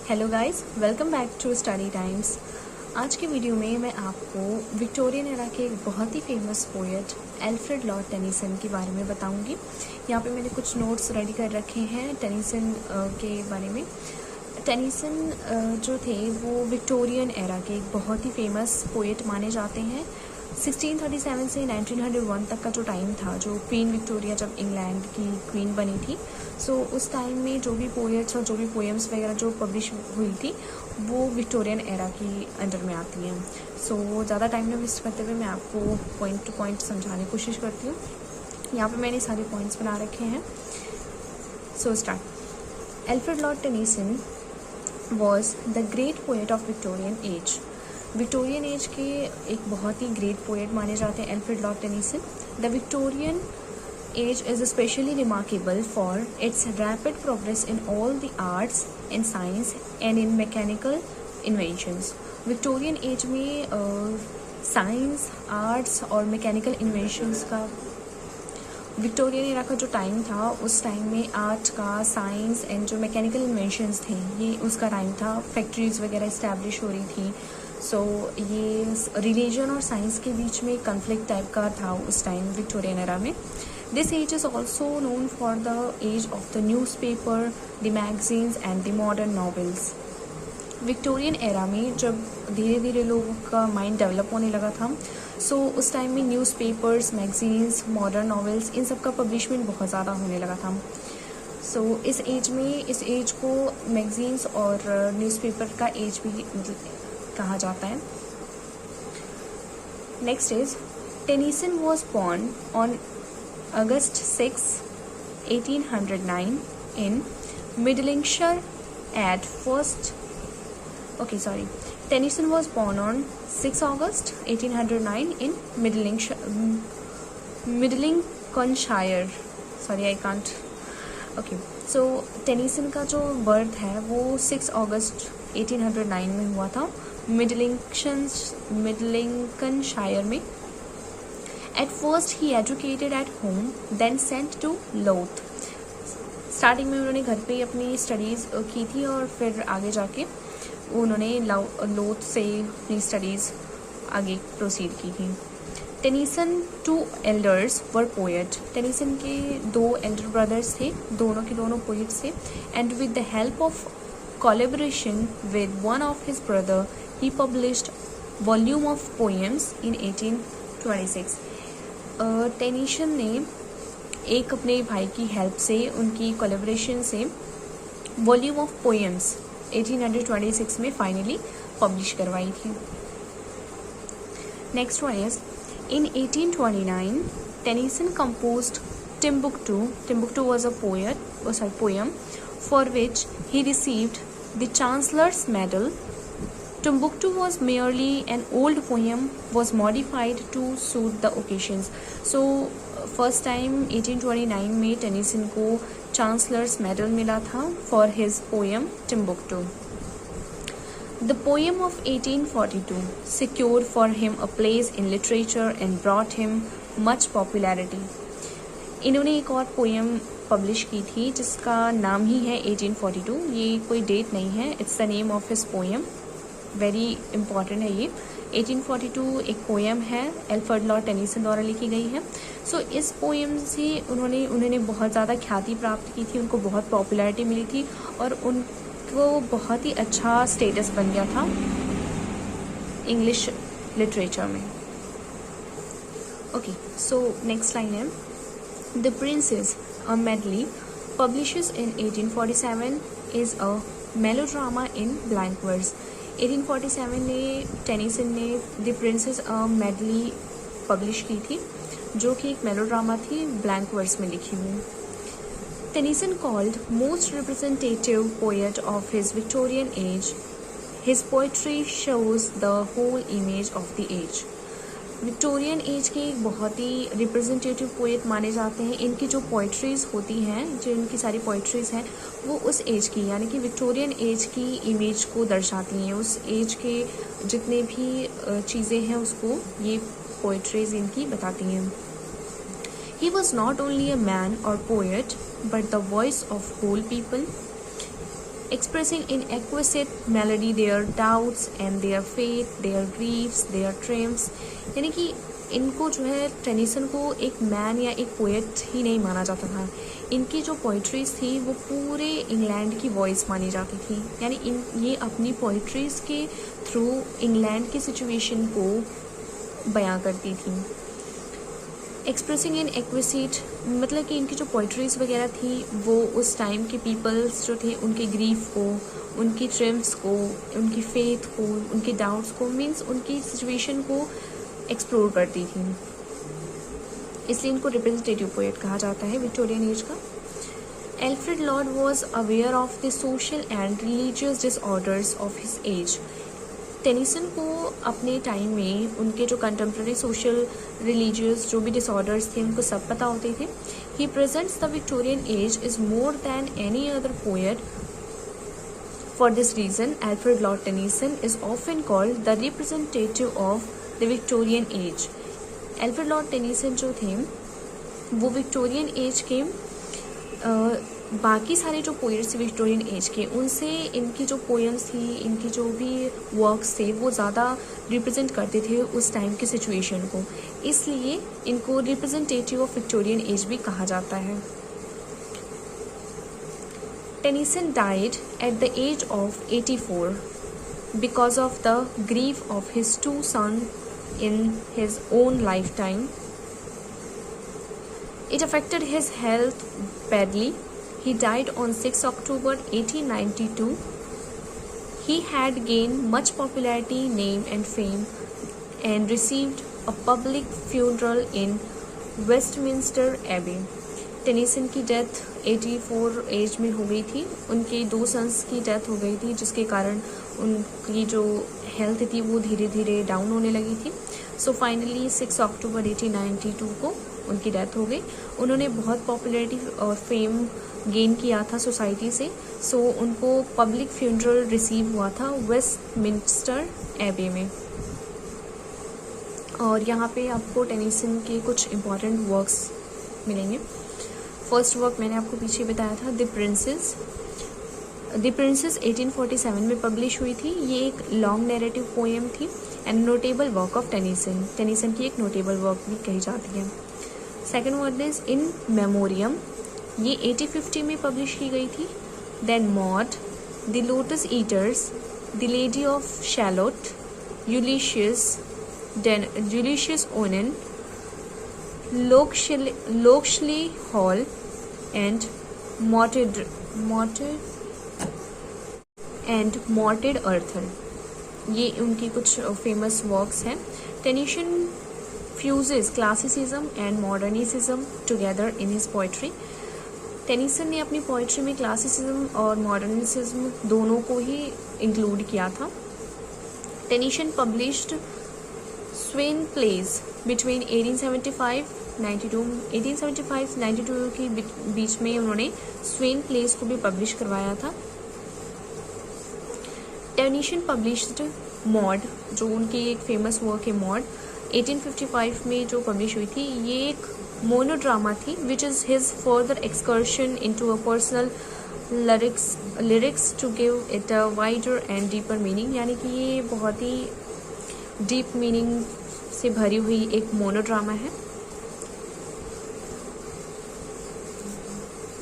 Hello guys, welcome back to Study Times. आज की video में मैं आपको विक्टोरियन एरा के एक बहुत ही famous poet Alfred Lord Tennyson के बारे में बताऊंगी। यहाँ पे मैंने कुछ नोट्स रेडी कर रखे हैं टेनिसन के बारे में। टेनिसन जो थे वो विक्टोरियन एरा के एक बहुत ही फेमस पोएट माने जाते हैं। 1637 से 1901 तक का जो टाइम था, जो क्वीन विक्टोरिया जब इंग्लैंड की क्वीन बनी थी, सो उस टाइम में जो भी पोएट्स और जो भी पोएम्स वगैरह जो पब्लिश हुई थी वो विक्टोरियन एरा की अंडर में आती हैं। सो ज़्यादा टाइम ना वेस्ट करते हुए मैं आपको पॉइंट टू पॉइंट समझाने की कोशिश करती हूँ। यहाँ पे मैंने सारे पॉइंट्स बना रखे हैं। So start. Alfred Lord Tennyson was the great poet of Victorian age. Victorian age के एक बहुत ही ग्रेट पोएट माने जाते हैं Alfred Lord Tennyson. The Victorian age is especially remarkable for its rapid progress in all the arts, in science and in mechanical inventions. Victorian age में science, arts और mechanical inventions का, Victorian era का जो time था उस time में art का, science and जो मैकेनिकल इन्वेंशंस थे ये उसका टाइम था। फैक्ट्रीज वगैरह इस्टेब्लिश हो रही थी। सो ये रिलीजन और साइंस के बीच में कन्फ्लिक्ट टाइप का था उस टाइम विक्टोरियन एरा में। This age is also known for the age of the newspaper, the magazines and the modern novels. Victorian era में जब धीरे धीरे लोगों का माइंड डेवलप होने लगा था, सो उस टाइम में न्यूज़पेपर्स, मैगजीन्स, मॉडर्न नॉवेल्स, इन सब का पब्लिशमेंट बहुत ज़्यादा होने लगा था। सो इस एज को मैगजीन्स और न्यूज़पेपर का एज भी कहा जाता है। Next is Tennyson was born on August 6, 1809 in Middlingshire at first. Tennyson was born on 6 August 1809 in Middlingshire. Sorry, I can't. Okay, so Tennyson का जो बर्थ है वो 6 अगस्त 1809 में हुआ था मिडलिंगनशायर में। At first he educated at home, then sent to Louth. Starting में उन्होंने घर पे अपनी स्टडीज़ की थी और फिर आगे जाके उन्होंने लोथ से अपनी स्टडीज़ आगे प्रोसीड की थी। Tennyson two elders were poet. Tennyson के 2 एल्डर ब्रदर्स थे, दोनों के दोनों पोएट्स थे। And with the help of collaboration with one of his brother he published volume of poems in 1826। Tennyson ने एक अपने भाई की हेल्प से, उनकी कोलैबोरेशन से वॉल्यूम ऑफ पोएम्स 1826 में फाइनली पब्लिश करवाई थी। Next one is in 1829 Tennyson composed Timbuktu. Timbuktu was a poem for which he received the chancellor's medal. Timbuktu was merely an old poem, was modified to suit the occasions. So first time 1829 में Tennyson को chancellors medal मिला था for his poem Timbuktu. The poem of 1842 secured for him a place in literature and brought him much popularity. इन्होंने एक और poem publish की थी जिसका नाम ही है 1842। ये कोई डेट नहीं है, it's the name of his poem. Very important है ये। 1842 एक पोएम है, एल्फ्रेड लॉर्ड टेनिसन द्वारा लिखी गई है। सो इस पोएम से उन्होंने बहुत ज़्यादा ख्याति प्राप्त की थी, उनको बहुत पॉपुलैरिटी मिली थी और उनको बहुत ही अच्छा स्टेटस बन गया था इंग्लिश लिटरेचर में। ओके, सो नेक्स्ट लाइन है the Princess a Medley publishes in 1847 is a melodrama in blank verse. 1847 में टेनिसन ने the Princess a Medley publish की थी जो कि एक मेलोड्रामा थी, ब्लैंक वर्स में लिखी हुई। Tennyson called most representative poet of his Victorian age. His poetry shows the whole image of the age. Victorian age के एक बहुत ही रिप्रेजेंटेटिव पोएट माने जाते हैं। इनकी जो पोएट्रीज़ होती हैं, जो इनकी सारी पोएट्रीज़ हैं वो उस एज की, यानी कि विक्टोरियन एज की इमेज को दर्शाती हैं। उस एज के जितने भी चीज़ें हैं उसको ये पोएट्रीज़ इनकी बताती हैं। He was not only a man और poet but the voice of whole people. expressing in exquisite melody their doubts and their faith, their griefs, their triumphs। यानी कि इनको जो है टेनिसन को एक मैन या एक पोएट ही नहीं माना जाता था, इनकी जो पोइट्रीज थी वो पूरे इंग्लैंड की वॉइस मानी जाती थी। यानी ये अपनी पोइट्रीज के थ्रू इंग्लैंड की सिचुएशन को बयां करती थी। एक्सप्रेसिंग इन एक्विसिट मतलब कि इनकी जो पोइट्रीज वगैरह थी वो उस टाइम के पीपल्स जो थे उनके ग्रीफ को, उनकी ट्रिम्स को, उनकी फेथ को, उनके डाउट्स को, मीन्स उनकी सिचुएशन को एक्सप्लोर करती थी, इसलिए इनको रिप्रेजेंटेटिव पोएट कहा जाता है विक्टोरियन एज का। Alfred Lord was aware of the social and religious disorders of his age. Tennyson को अपने टाइम में उनके जो कंटेम्प्रेरी सोशल रिलीजियस जो भी डिसऑर्डर्स थे उनको सब पता होते थे। He presents the Victorian age is more than any other poet. For this reason Alfred Lord Tennyson is often called the representative of the Victorian age. Alfred Lord Tennyson जो थे वो विक्टोरियन एज के बाकी सारे जो poets थे Victorian age के, उनसे इनकी जो पोएम्स थी, इनकी जो भी वर्क्स थे वो ज़्यादा रिप्रेजेंट करते थे उस टाइम की सिचुएशन को, इसलिए इनको रिप्रेजेंटेटिव ऑफ विक्टोरियन एज भी कहा जाता है। Tennyson died at the age of 84 because of the grief of his two sons in his own lifetime. It affected his health badly. He died on 6 October 1892. He had gained much popularity, name and fame and received a public funeral in Westminster Abbey. Tennyson की death 84 as में हो गई थी, उनके 2 sons की death हो गई थी जिसके कारण उनकी जो हेल्थ थी वो धीरे धीरे डाउन होने लगी थी। सो फाइनली 6 अक्टूबर 1892 को उनकी डेथ हो गई। उन्होंने बहुत पॉपुलैरिटी और फेम गेन किया था सोसाइटी से, सो उनको पब्लिक फ्यूनरल रिसीव हुआ था वेस्टमिंस्टर एबे में। और यहाँ पे आपको टेनिसन के कुछ इम्पॉर्टेंट वर्क्स मिलेंगे। फर्स्ट वर्क मैंने आपको पीछे बताया था द प्रिंसेस। द प्रिंसेस 1847 में पब्लिश हुई थी। ये एक लॉन्ग नैरेटिव पोएम थी and notable work of Tennyson. Tennyson की एक नोटेबल वर्क भी कही जाती है। Second work is in Memoriam, ये 1850 में पब्लिश की गई थी। Then Maud, the Lotos Eaters, the Lady of Shalott, Ulysses Oenone, Locksley Hall and Morte d'Arthur. ये उनकी कुछ फेमस वर्क्स हैं। Tennyson fuses classicism and modernism together in his poetry. Tennyson ने अपनी पोइट्री में क्लासिसिज्म और मॉडर्निसिज्म दोनों को ही इंक्लूड किया था। टेनिसन पब्लिश्ड स्वेन प्लेज बिटवीन 1875-92 के बीच में उन्होंने स्वेन प्लेस को भी पब्लिश करवाया था। टेनिसन पब्लिश्ड मॉड, जो उनकी एक फेमस वर्क है मॉड, 1855 में जो पब्लिश हुई थी। ये एक मोनोड्रामा थी which is his further excursion into a personal lyrics to give it a wider and deeper meaning. यानी कि ये बहुत ही डीप मीनिंग से भरी हुई एक मोनोड्रामा है।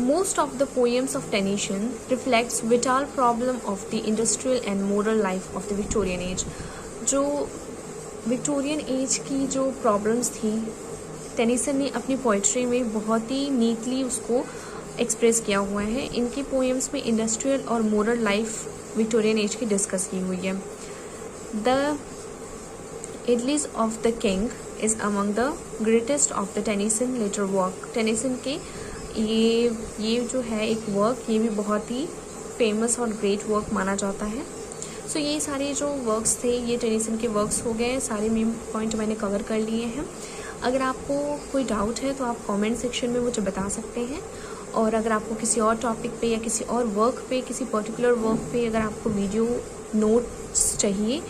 Most of the poems of Tennyson reflects vital problem of the industrial and moral life of the Victorian age. जो विक्टोरियन एज की जो प्रॉब्लम्स थी टेनिसन ने अपनी पोइट्री में बहुत ही नीटली उसको एक्सप्रेस किया हुआ है। इनकी पोएम्स में इंडस्ट्रियल और मोरल लाइफ विक्टोरियन एज की डिस्कस की हुई है। The Idylls of the King is among the greatest of the Tennyson later work. Tennyson के ये जो है एक वर्क, ये भी बहुत ही फेमस और ग्रेट वर्क माना जाता है। सो ये सारे जो वर्क्स थे ये टेनिसन के वर्क्स हो गए। सारे मेन पॉइंट मैंने कवर कर लिए हैं। अगर आपको कोई डाउट है तो आप कमेंट सेक्शन में मुझे बता सकते हैं, और अगर आपको किसी और टॉपिक पे या किसी और वर्क पे, किसी पर्टिकुलर वर्क पे अगर आपको वीडियो नोट्स चाहिए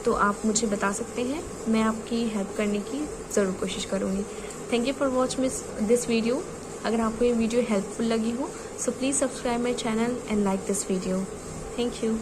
तो आप मुझे बता सकते हैं। मैं आपकी हेल्प करने की ज़रूर कोशिश करूँगी। Thank you for watching this video. अगर आपको ये वीडियो हेल्पफुल लगी हो so please subscribe my channel and like this video. Thank you.